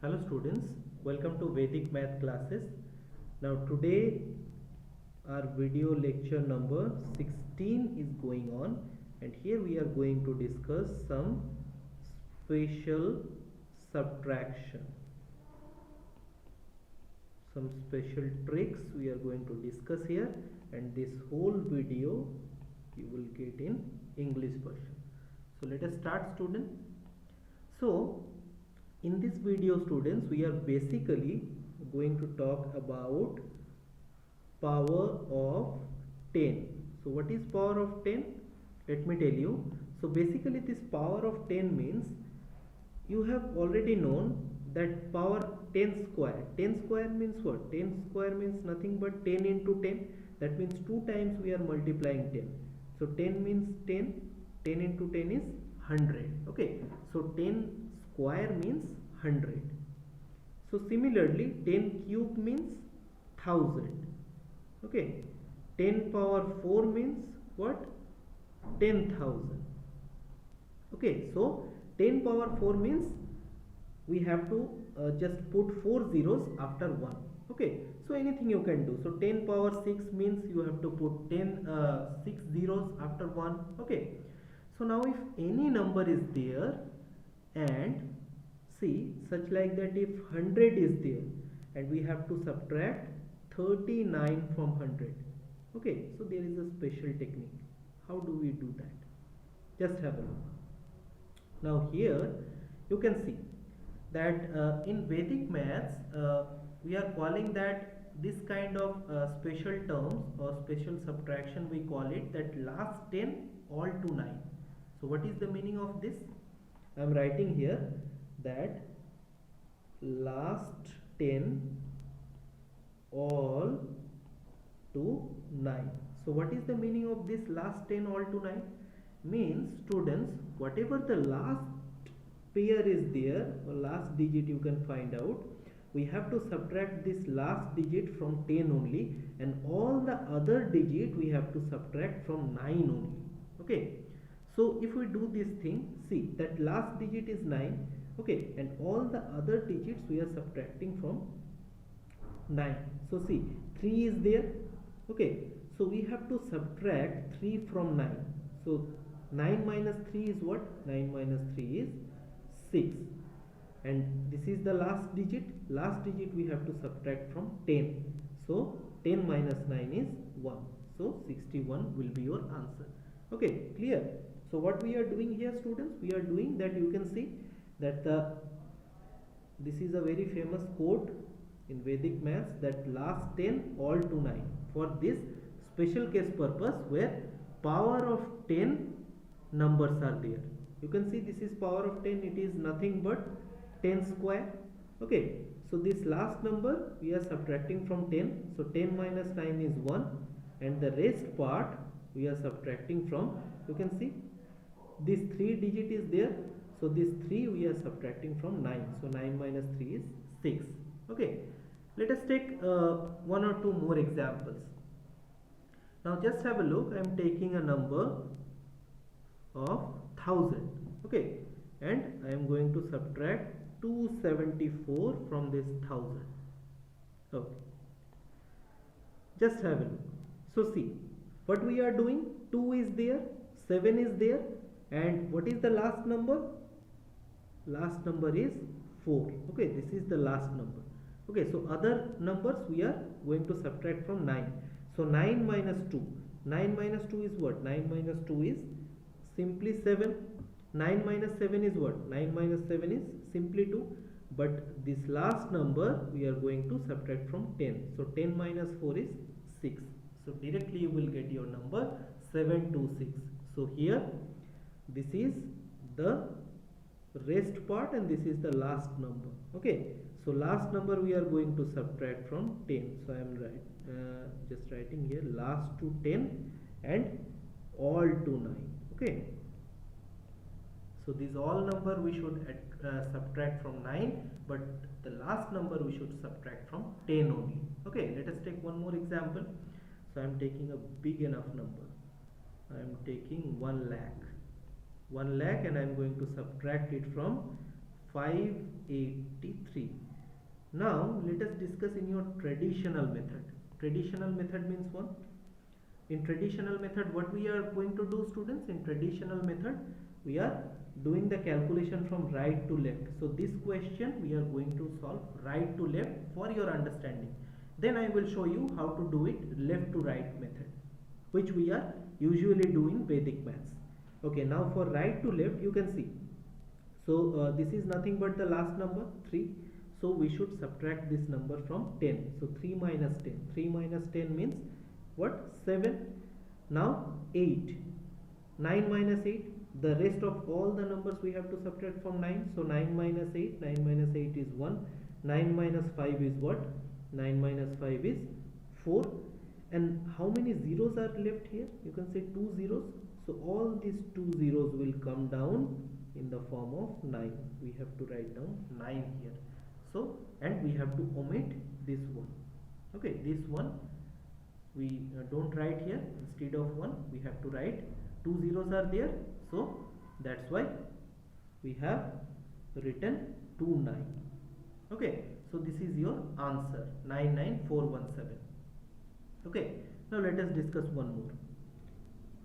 Hello students, welcome to Vedic math classes. Now today our video lecture number 16 is going on, and here we are going to discuss some special subtraction. Some special tricks we are going to discuss here, and this whole video you will get in English version. So let us start, student. So in this video, students, we are basically going to talk about power of 10. So what is power of 10? Let me tell you. So basically this power of 10 means, you have already known that power 10 square. 10 square means what? 10 square means nothing but 10 into 10. That means 2 times we are multiplying 10. So 10 means 10. 10 into 10 is 100. Okay. So 10 square means 100. So similarly 10 cube means 1000. Okay. 10 power 4 means what? 10,000. Okay. So 10 power 4 means we have to just put 4 zeros after 1. Okay. So anything you can do. So 10 power 6 means you have to put 6 zeros after 1. Okay. So now if any number is there, and see, such like that, if 100 is there and we have to subtract 39 from 100. Okay, so there is a special technique. How do we do that? Just have a look. Now here you can see that in Vedic maths we are calling that this kind of special terms or special subtraction, we call it that last 10 all to 9. So what is the meaning of this? I am writing here that last 10 all to 9. So what is the meaning of this last 10 all to 9? Means, students, whatever the last pair is there or last digit you can find out, we have to subtract this last digit from 10 only, and all the other digit we have to subtract from 9 only. Okay. So if we do this thing, see that last digit is 9, okay, and all the other digits we are subtracting from 9. So see, 3 is there, okay, so we have to subtract 3 from 9. So 9 minus 3 is what? 9 minus 3 is 6, and this is the last digit. Last digit we have to subtract from 10. So 10 minus 9 is 1. So 61 will be your answer. Okay, clear? So what we are doing here, students, we are doing that, you can see that this is a very famous quote in Vedic maths, that last 10 all to 9, for this special case purpose where power of 10 numbers are there. You can see this is power of 10, it is nothing but 10 square. Okay, so this last number we are subtracting from 10. So 10 minus 9 is 1, and the rest part we are subtracting from, you can see this 3 digit is there, so this 3 we are subtracting from 9. So 9 minus 3 is 6. Okay, let us take one or two more examples. Now just have a look. I am taking a number of 1000. Okay, and I am going to subtract 274 from this 1000. Okay, just have a look. So see what we are doing. 2 is there, 7 is there, and what is the last number? Last number is 4. Okay, this is the last number. Okay, so other numbers we are going to subtract from 9. So 9 minus 2. 9 minus 2 is what? 9 minus 2 is simply 7. 9 minus 7 is what? 9 minus 7 is simply 2. But this last number we are going to subtract from 10. So 10 minus 4 is 6. So directly you will get your number 726. So here this is the rest part, and this is the last number. Okay, so last number we are going to subtract from 10. So I am just writing here last to 10 and all to 9. Okay, so these all number we should subtract from 9, but the last number we should subtract from 10 only. Okay, let us take one more example. So I am taking a big enough number. I am taking 1 lakh. 1 lakh, and I am going to subtract it from 583. Now let us discuss in your traditional method. Traditional method means what? In traditional method, what we are going to do, students? In traditional method, we are doing the calculation from right to left. So this question we are going to solve right to left for your understanding. Then I will show you how to do it left to right method, which we are usually do in Vedic maths. Okay, now for right to left, you can see. So this is nothing but the last number 3. So we should subtract this number from 10. So 3 minus 10. 3 minus 10 means what? 7. Now 8. 9 minus 8. The rest of all the numbers we have to subtract from 9. So 9 minus 8. 9 minus 8 is 1. 9 minus 5 is what? 9 minus 5 is 4. And how many zeros are left here? You can say 2 zeros. So all these 2 zeros will come down in the form of 9. We have to write down 9 here. So, and we have to omit this one. Okay, this one we don't write here. Instead of 1, we have to write 2 zeros are there. So that's why we have written 29. Okay, so this is your answer, 99417. Okay, now let us discuss one more.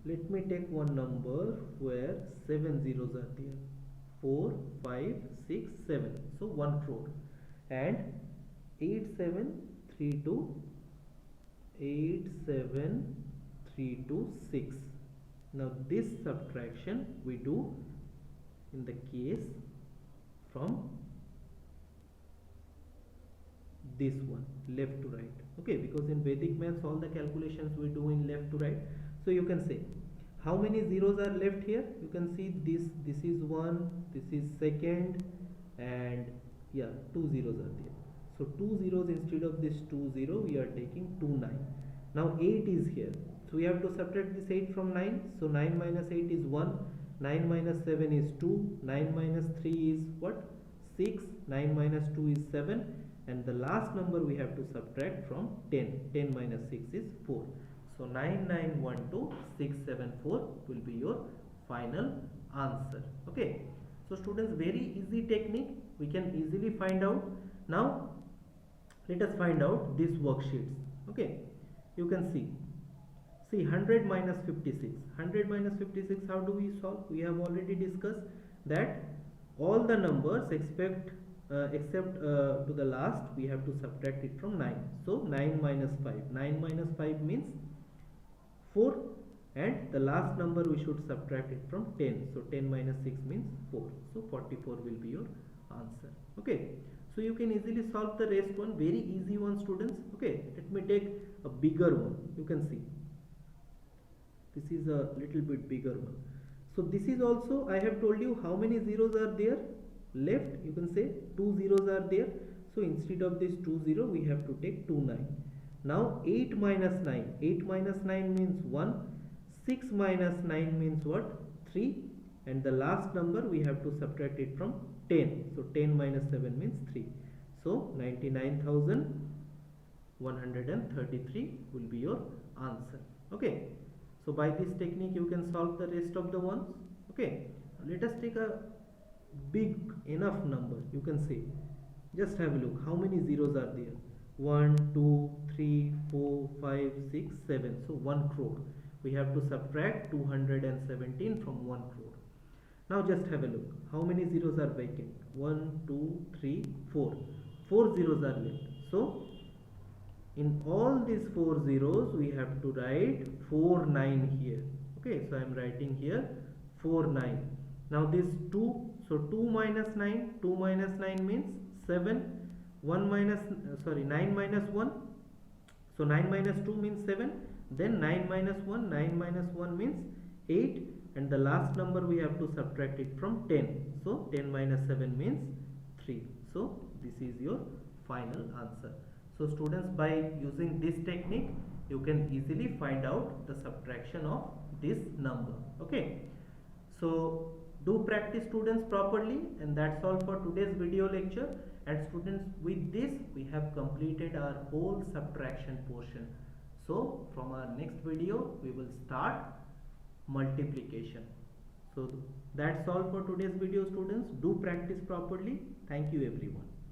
Let me take one number where 7 zeros are there. 4, 5, 6, 7. So 1 crore. And 87326. Now this subtraction we do in the case from this one, left to right. Okay, because in Vedic maths all the calculations we do in left to right. So you can say how many zeros are left here. You can see this is 1, this is second, and yeah, 2 zeros are there. So 2 zeros instead of this 2 0 we are taking 2 9. Now 8 is here, so we have to subtract this 8 from 9. So 9 minus 8 is 1, 9 minus 7 is 2, 9 minus 3 is what? 6, 9 minus 2 is 7, and the last number we have to subtract from 10. 10 minus 6 is 4. So 9912674 will be your final answer. Okay, so students, very easy technique, we can easily find out. Now let us find out these worksheets. Okay, you can see 100 minus 56. 100 minus 56, how do we solve? We have already discussed that all the numbers except to the last we have to subtract it from 9. So 9 minus 5. 9 minus 5 means 4, and the last number we should subtract it from 10. So 10 minus 6 means 4. So 44 will be your answer. Okay, so you can easily solve the rest one, very easy one, students. Okay, let me take a bigger one. You can see this is a little bit bigger one. So this is also, I have told you how many zeros are there left. You can say 2 zeros are there. So instead of this 2 0 we have to take 2 9. Now 8 minus 9. 8 minus 9 means 1. 6 minus 9 means what? 3. And the last number we have to subtract it from 10. So 10 minus 7 means 3. So 99,133 will be your answer. Okay, so by this technique you can solve the rest of the ones. Okay, let us take a big enough number. You can say, just have a look how many zeros are there. 1 2 3 4 5 6 7. So 1 crore. We have to subtract 217 from 1 crore. Now just have a look how many zeros are vacant. 1 2 3 4. 4 zeros are left. So in all these 4 zeros we have to write 4 9 here. Okay, so I am writing here 4 9. Now this 2, so 2 minus 9. 2 minus 9 means 7. 9 minus 1. So 9 minus 2 means 7. Then 9 minus 1. 9 minus 1 means 8. And the last number we have to subtract it from 10. So 10 minus 7 means 3. So this is your final answer. So students, by using this technique you can easily find out the subtraction of this number. Okay, so do practice, students, properly, and that's all for today's video lecture. And students, with this we have completed our whole subtraction portion. So from our next video we will start multiplication. So that's all for today's video, students. Do practice properly. Thank you everyone.